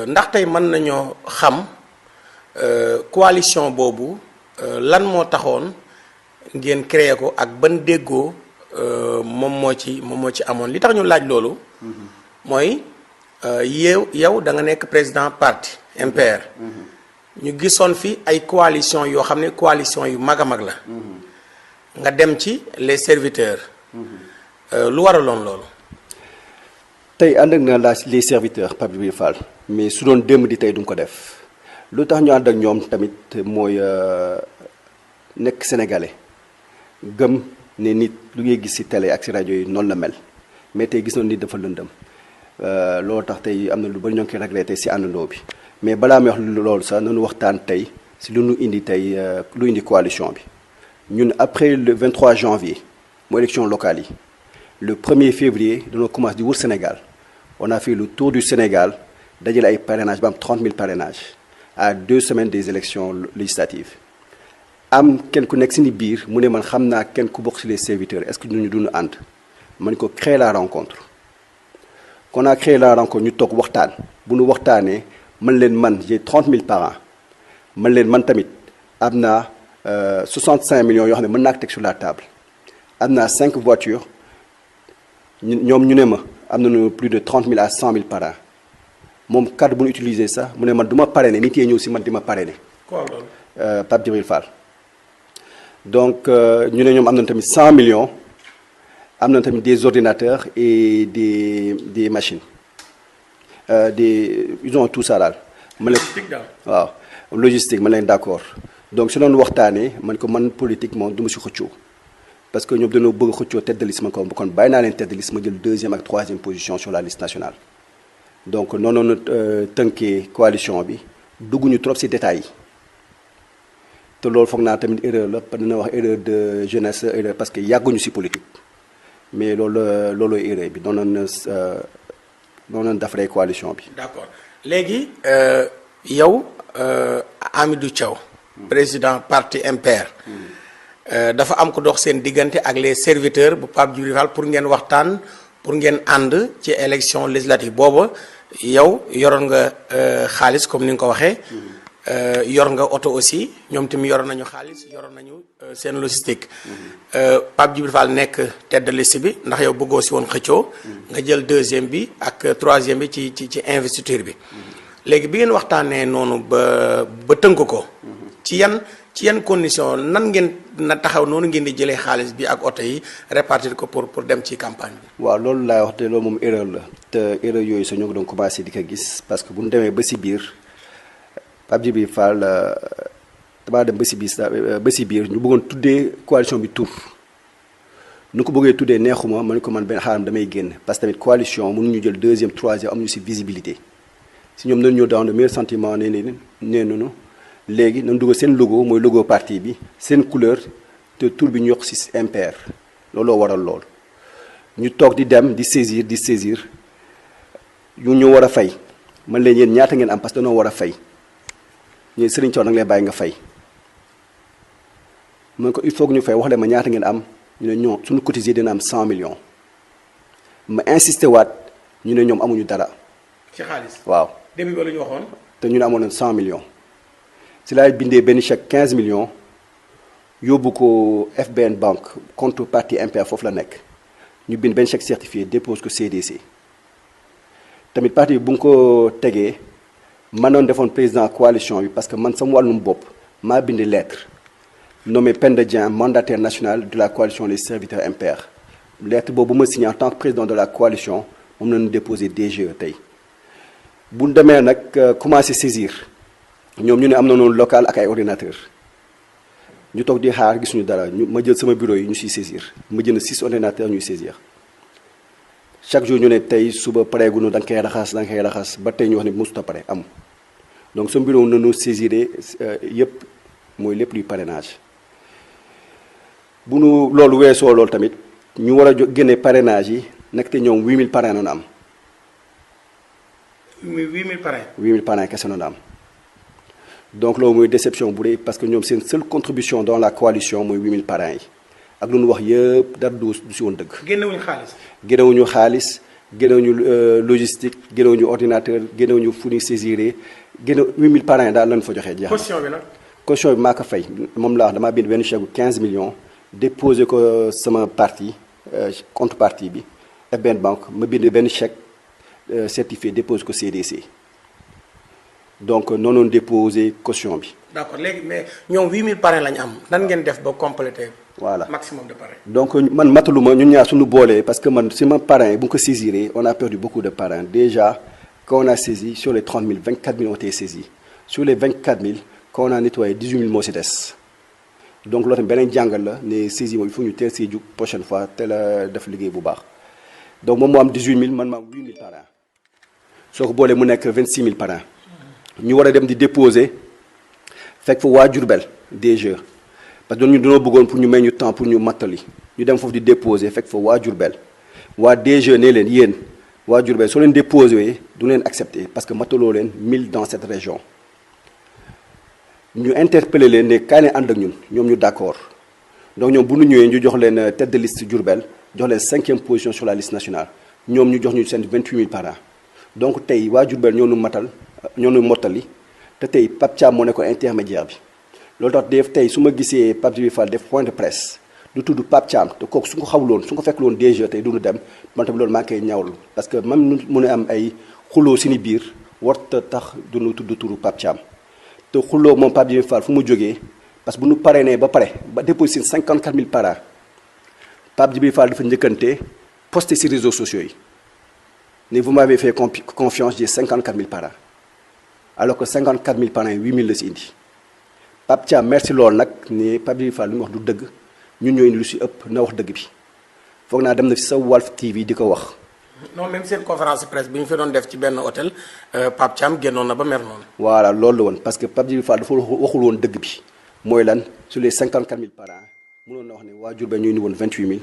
ndax tey mën nañoo xam coalition boobu lan moo taxoon ngeen créé ko ak ban déggoo moom moo ci amoon li tax ñu laaj loolu. mooy yow da nga nekk président parti MPR. ñu gisoon fi ay coalition yoo xam ne coalition yu mag a mag la. nga dem ci les serviteurs. lu waraloon loolu. tey ànd ak na les serviteurs Pape Djibril Fall mais su doon démb di tey du ko def lu tax ñu ànd ak ñoom tamit mooy nekk sénégalais gëm ne nit lu ngay gis ci télé ak ci rajo yi noonu la mel mais tey gis noonu nit dafa lëndëm loolu tax tey am na lu bari ñoo ngi koy regretté ci àndandoo bi mais balaa may wax loolu sax nañu waxtaan tey ci lu ñu indi tey lu indi coalition bi ñun après le 23 janvier mu élection locale yi le 1er février dañoo commencé di wër Sénégal on a fait le tour du Sénégal dajale ay parrainage ba am 30 000 parrainages à 2 semaines des élections législatives am kenn ku nekk si ni biir mu ne man xam naa kenn ku bokk si les serviteurs est-ce que ñu dund ànd man ko créer la rencontre qu'on a créé la rencontre ñu toog waxtaan bu ñu waxtaanee man j'ai 30 000 parrains man tamit am naa 65 millions yoo xam ne mën naa ko teg sur la table am naa 5 voitures ñoom ñu ne ma am nañu plus de 30 000 à 100 000 parrains moom cadre bu ñu utilisé sax mu ne man du ma parrainer nit yi ñëw si man di ma parrainer. quoi loolu. Pape Djibril Fall donc ñu ne ñoom am nañu tamit 100 millions am nañu tamit des ordinateurs et des machines ils ont tout ça daal. logistique daal waaw logistique ma leen d'accord donc si noonu waxtaanee man ko man politique moom du ma si xëccoo. parce que ñoom dañoo bëgg xëccoo tête de liste ma kon bàyyi naa leen tête de liste ma jël 2e ak 3e position sur la liste nationale donc noonu tënkee coalition bi dugguñu trop ci détails yi te loolu foog naa tamit erreur la dina wax erreur de jeunesse erreur parce que yàgguñu ci politique mais loolooy erreur bi noonu defaree coalition bi. d'accord léegi yow Hamidou Thiaw président parti MPR. dafa am ko dox seen diggante ak les serviteurs bu Pape Djibril Fall pour ngeen waxtaan pour ngeen ànd ci élection législative booba yow yoroon nga xaalis comme ni nga ko waxee. yor nga oto aussi ñoom tamit yoroon nañu xaalis yoroon nañu seen logistique. Pape Djibril Fall nekk tête de liste bi ndax yow bëggoo si woon xëccoo. nga jël 2e bi ak 3e bi ci investiture bi. léegi bi ngeen waxtaanee noonu ba tënk ko. ci yan condition nan ngeen na taxaw noonu ngeen di jëlee xaalis bi ak oto yi répartir ko pour dem ci campagne bi. waaw loolu laay wax te loolu moom erreur la te erreur yooyu sax ñoo ngi doon commencé di ko gis parce que bu ñu demee ba si biir Pape Djibril Fall damaa dem ba si biir ñu bëggoon tuddee coalition bi tur nu ko bëggee tuddee neexuma man ko man benn xaaram damay génn parce que tamit coalition mënuñu jël 2e 3e amuñu si visibilité si ñoom dañu ñëw dans le meilleur sentiment nee nañu léegi nañ dugal seen logo mooy logo parti bi seen couleur te tur bi ñu yokk ci MPR looloo waral lool ñu toog di dem di saisir ñu war a fay man leen yéen ñaata ngeen am parce que dañoo war a fay ñu Serigne Thiaw nag lay bàyyi nga fay man ko il faut que ñu fay wax leen ma ñaata ngeen am ñu ne ñoo suñu cotisé dina am 100 millions ma insisté waat ñu ne ñoom amuñu dara. ci xaalis waaw. début ba la ñu waxoon. te ñu ne amoon na 100 millions. si laay bindee benn chèque 15 millions yóbbu ko FBN banque compte parti MPR foofu la nekk ñu bind benn chèque certifié dépose ko CDC tamit parti bi bu nga ko tegee man doon defoon président coalition bi parce que man sama wàllum bopp maa bind lettre nommé Penda Dieng mandataire national de la coalition les serviteurs MPR lettre boobu ma signé en tant que président de la coalition moom la ñu déposé DGE tey bu ñu demee nag commencé saisir. ñoom ñu ne am na noonu local ak ay ordinateur ñu toog di xaar gisuñu dara ma jël sama bureau yi ñu siy saisir ma jënd 6 ordinateurs ñuy saisir chaque jour ñu ne tey suba pareegunu da nga koy raxas ba tey ñu wax ne mosut a pare am donc sama bureau nañu saisiré yëpp mooy lépp luy parrainage bu nu loolu weesoo loolu tamit ñu war a génne parrainage yi nekk te ñoom 8000 parrains noonu am. 8000 parrains. 8000 parrains kese noonu am. donc loolu mooy déception bu dee parce que ñoom seen seule contribution dans la coalition mooy 8000 parrains yi ak lu ñu wax yëpp dara du si woon dëgg. génnewuñu xaalis. génnewuñu xaalis génnewuñu logistique génnewuñu ordinateur génnewuñu fu ñuy saisir génne 8000 parrains daal lañ fa joxee jeex na. caution bi nag. caution bi maa ko fay moom laa wax damaa bind benn chèque bu 15 millions déposé ko sama parti compte parti bi FBN banque ma bind benn chèque certifié déposé ko CDC donc noonu déposé caution bi. d'accord léegi mais ñoom 8000 parrains la ñu am nan ngeen def ba compléter. voilà maximum de parrains. donc man mataluma ñun ñaar suñu boolee parce que man si ma parrain bu ñu ko saisiree on a perdu beaucoup de parrains déjà quand on a saisi sur les 30 000 24 000 ont été saisis sur les 24 000 quand on a nettoyé 18 000 moo si des donc loolu tamit beneen jàngal la ne saisi moom il faut ñu teel see jug prochaine fois teel a def liggéey bu baax donc moom moo am 18 000 man ma am 8 000 parrains soo ko boolee mu nekk 26 000 parrains ñu war a dem di déposer fekk fa waa Diourbel DG parce que ñun dañoo bëggoon pour ñu may ñu temps pour ñu mattali ñu dem foofu di déposer fekk fa waa Diourbel waa DG ne leen yéen waa Diourbel soo leen déposé du leen accepté parce que mataloo leen 1000 dans cette région ñu interpellé leen ne kaay leen ànd ak ñun ñoom ñu d'accord donc ñoom bu ñu ñëwee ñu jox leen tête de liste Diourbel jox leen 5e position sur la liste nationale ñoom ñu jox ñu seen 28 000 parrains donc tey waa Diourbel ñoo ñu mottali te tey Pape Thiam moo nekkoon intermédiaire bi loolu tax def tey su ma gisee Pape Djibril Fall def point de presse du tudd Pape Thiam te kooku su ko xawuloon su ko fekkloon DG tey duñu dem man tamit loolu maa ngi koy ñaawlu parce que même nu mun a am ay xuloo si ni biir warta tax duñu tudd turu Pape Thiam te xuloo moom Pape Djibril Fall fu mu jógee parce que bu ñu parrainé ba pare ba déposé 54 000 parrains Pape Djibril Fall dafa njëkkante posté si réseaux sociaux yi ne vous m'avez fait confiance j'ai 54 000 parrains alors que 54 000 parrains 8 000 la si indi Pape Thiam merci loolu nag ne Pape Djibril Fall li mu wax du dëgg ñun ñoo indi lu si ëpp na wax dëgg bi foog naa dem na fi sa Walf TV di ko wax. non même seen conférence de presse bi ñu fi doon def ci benn hôtel Pape Thiam génnoon na ba mer noonu. voilà loolu la woon parce que Pape Djibril Fall dafa waxul woon dëgg bi mooy lan sur les 54 000 parrains mënoon na wax ne waa Diourbel ñu indi woon 28 000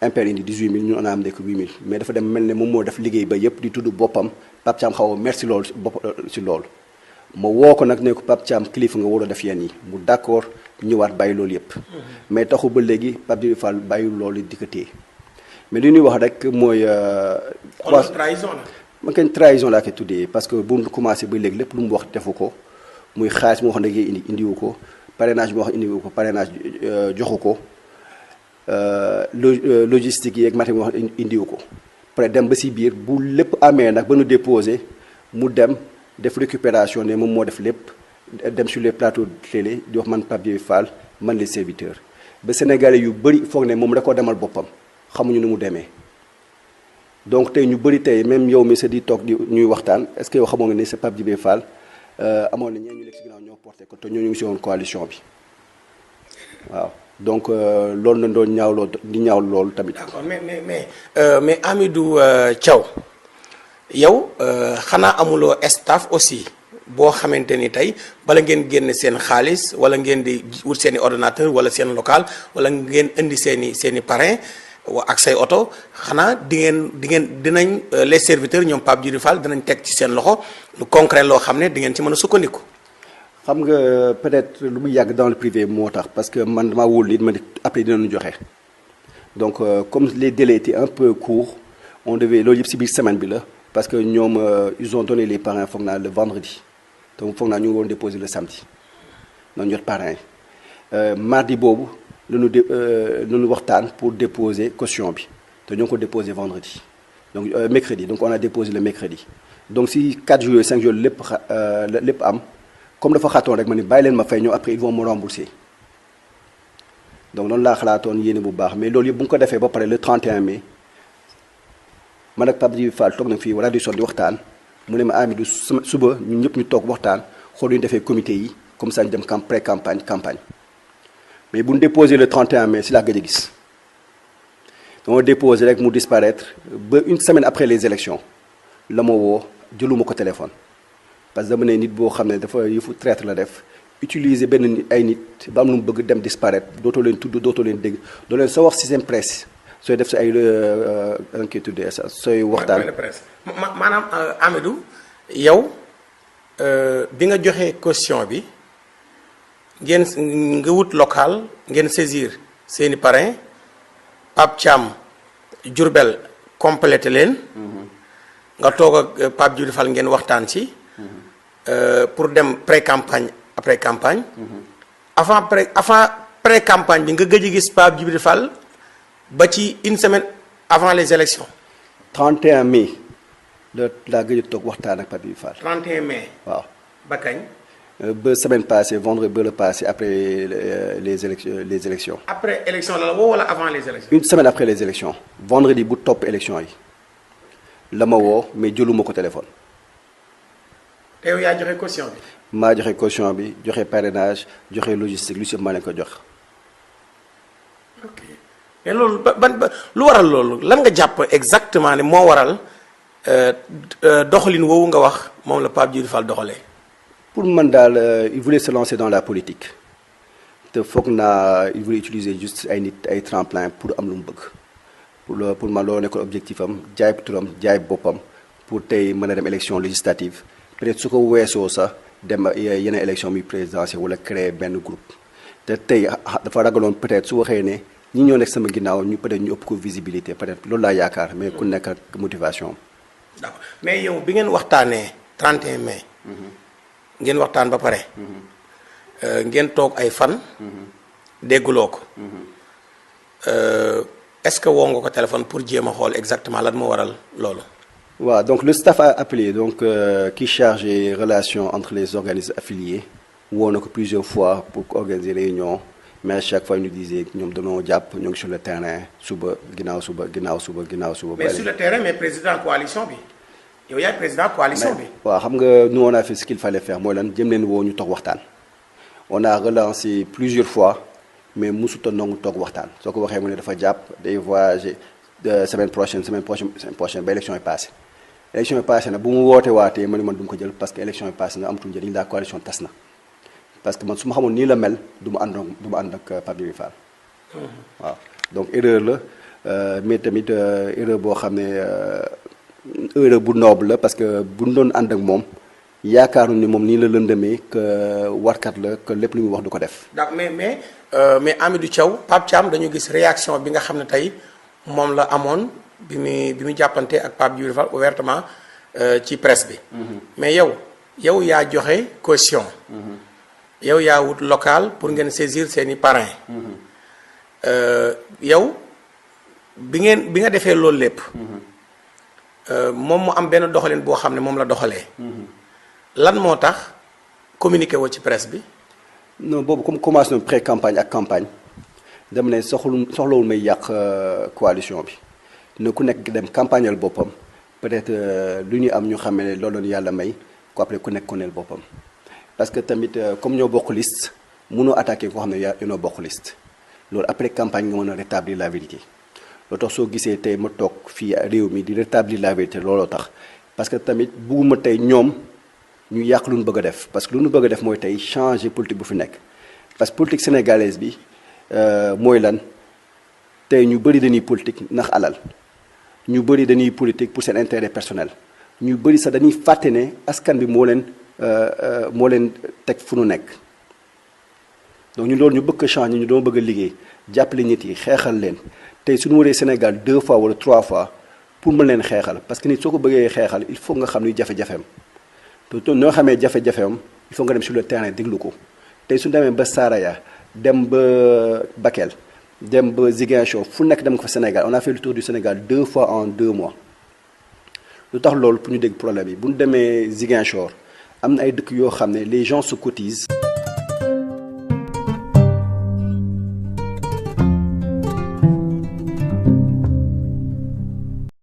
Impair indi 18 000 ñun on a am nekk 8 000 mais dafa dem mel ne moom moo def liggéey ba yëpp di tudd boppam Pape Thiam xaw a merci loolu si loolu. ma woo ko nag ne ko Pape Thiam kilifa nga war a def yenn yi mu d'accord ñëwaat bàyyi loolu yëpp. mais taxu ba léegi Pape Djibril Fall bàyyi loolu di ko téye mais li ñuy wax rek mooy. trahison la. ma kenn trahison laa koy tuddee parce que bu mu commencé ba léegi lépp lu mu wax defu ko muy xaalis moo xam ne indiwu ko parrainage moo xam indiwu ko parrainage joxu ko logistique yeeg matériel moo xam indiwu ko. après dem ba si biir bu lépp amee nag ba nu déposé mu dem. def récupération ne moom moo def lépp dem sur les plateaux de télé di wax man Pape Djibril Fall man les serviteurs ba sénégalais yu bëri foog ne moom da koo demal boppam xamuñu ni mu demee donc tey ñu bëri tey même yow mi sa di toog di ñuy waxtaan est-ce que yow xamoo nga ne sa Pape Djibril Fall amoon na ñeen ñu nekk si ginnaaw ñoo porté ko te ñoo ñu ngi si woon coalition bi waaw donc loolu na doon ñaawloo di ñaaw loolu tamit. d'accord mais Hamidou Thiaw yow xanaa amuloo staff aussi boo xamante ni tey bala ngeen génne seen xaalis wala ngeen di wut seen i ordinateur wala seen local wala ngeen indi seen i parrain ak say oto xanaa dinañ les serviteurs ñoom Pape Djibril Fall dinañ teg ci seen loxo lu concret loo xam ne di ngeen ci mën a sukkandiku. xam nga peut-être lu mu yàgg dans le privé moo tax parce que man damaa wóolu it ma ne après dinañu joxe donc comme les délais étaient un peu courts on devait loolu yëpp si biir semaine bi la. parce que ñoom ils ont donné les parrains foog naa le vendredi donc foog naa ñu ngi woon déposer le samedi noonu jot parrain yi mardi boobu lañu waxtaan pour déposer caution bi te ñoo ngi ko déposer vendredi donc mercredi donc on a déposé le mercredi donc si 4 jours 5 jours lépp am comme dafa xaatoon rek ma ni bàyyi leen ma fay ñëw après ils vont me rembourser donc noonu laa xalaatoon yéene bu baax mais loolu yëpp bu ñu ko defee ba pare le 31 mai. man ak Pape Djibril Fall toog na fii wala di son di waxtaan mu ne ma Hamidou suba ñun ñëpp ñu toog waxtaan xool ñu defee comité yi comme ça ñu dem pré campagne mais bu ñu déposé le 31 mai si laa gëj a gis dama déposé rek mu disparaître ba une semaine après les élections la ma woo jëluma ko téléphone parce que dama ne nit boo xam ne dafa yëfu traître la def utiliser benn ay nit ba am lu mu bëgg dem disparaître dootoo leen tudd dootoo leen dégg doo leen soo wax si seen presse. sooy def si ay kii tuddee sa sooy waxtaan. maanaam Hamidou yow bi nga joxee caution bi ngeen nga wut local ngeen saisir seeni parrain Pape Thiam Diourbel complété leen. nga toog ak Pape Djibril Fall ngeen waxtaan ci. pour dem pré-campagne après campagne. avant pré-campagne bi nga gëj a gis Pape Djibril Fall ba ci une semaine avant les élections. 31 mai laa gëj a toog waxtaan ak Pape Djibril Fall. 31 mai. waaw ba kañ. ba semaine passée vendredi ba le passé après les élections. après élection la woo wala avant les élections. une semaine après les élections vendredi bu topp élection yi la ma woo mais jëluma ko téléphone. te yow yaa joxe caution bi. maa joxe caution bi joxe parrainage joxe logistique lu si maa leen ko jox. ok mais loolu ba lu waral loolu lan nga jàpp exactement ne moo waral doxalin woowu nga wax moom la Pape Djibril Fall doxalee. pour man daal il voulait se lancer dans la politique te foog naa il voulait utiliser juste ay nit ay tremplin pour am lu mu bëgg pour man loolu nekkoon objectif am jaay turam jaay boppam pour tey mën a dem élection législative peut-être su ko weesoo sax dem yeneen élection muy présidentielle wala créer benn groupe te tey dafa ragaloon peut-être su waxee ne ñi ñoo nekk sama ginnaaw ñu peut-être ñu ëpp ko visibilité peut-être loolu laa yaakaar mais ku nekk ak motivation. d'accord mais yow bi ngeen waxtaanee 31 mai. ngeen waxtaan ba pare. ngeen toog ay fan. dégguloo ko. est-ce que woo nga ko téléphone pour jéem a xool exactement lan moo waral loolu. waaw donc le staff a appelé donc qui chargé relations entre les organismes affiliés woo na ko plusieurs fois pour organiser réunion mais à chaque fois ñu disait ñoom dañoo jàpp ñoo ngi sur le terrain suba ginnaaw suba. mais sur le terrain mais président coalition bi. yow yaay président coalition bi. waaw xam nga nous on a fait ce qu'il fallait faire mooy lan jëm leen woo ñu toog waxtaan. on a relancé plusieurs fois mais musuta nangu toog waxtaan soo ko waxee mu ne dafa jàpp day voyager semaine prochaine ba élection yi passé élection yi passé na bu mu woote waatee ma ne man du ma ko jël parce que élection yi passé na amatul njëriñ la coalition tas na parce que man su ma xamoon nii la mel du ma ànd ak Pape Djibril Fall. waaw donc erreur la mais tamit erreur boo xam ne. heure bu noble la parce que bu ñu doon ànd ak moom yaakaaruñu ni moom nii la lëndëmee que warkat la que lépp lu muy wax du ko def. d'accord mais Hamidou Thiaw Pape Thiam dañu gis réaction bi nga xam ne tey moom la amoon bi mu jàppante ak Pape Djibril Fall ouvertement ci presse bi. mais yow yaa joxe caution. yow yaa wut local pour ngeen saisir seeni parrain. yow bi nga defee loolu lépp. moom mu am benn doxalin boo xam ne moom la doxalee. lan moo tax communiqué woo ci presse bi. non boobu comme commencé na pré-campagne ak campagne dem ne soxlawul may yàq coalition bi ne ku nekk dem campagnal boppam peut-être lu ñu am ñu xam ne loolu doon yàlla may ko après ku nekk koneel boppam. parce que tamit comme ñoo bokk liste mënoo attaqué koo xam ne ñoo bokk liste loolu après campagne nga mën a rétablir la vérité. loo tax soo gisee tey ma toog fii réew mi di rétablir la vérité looloo tax parce que tamit bugguma tey ñoom ñu yàq lu ñu bëgg a def parce que lu ñu bëgg a def mooy tey changer politique bu fi nekk parce que politique sénégalaise bi mooy lan tey ñu bëri dañuy politique ndax alal ñu bëri dañuy politique pour seen intérêt personnel ñu bëri sax dañuy fàtte ne askan bi moo leen teg fu nu nekk donc ñu loolu ñu bëgg a changer ñu doon bëgg a liggéey jàppale nit yi xeexal leen. tey suñu waree Sénégal 2 fois wala 3 fois pour mën leen xeexal parce que nit soo ko bëggee xeexal il faut nga xam ni jafe-jafeem te noo xamee jafe-jafeem il faut nga dem sur le terrain déglu ko tey suñu demee ba Saraya dem ba Bakel dem ba Ziguinchor fu nekk dem ko fa Sénégal on a fait le tour du Sénégal 2 fois en 2 mois lu tax loolu pour ñu dégg problème yi bu ñu demee Ziguinchor am na ay dëkk yoo xam ne les gens se cotisent.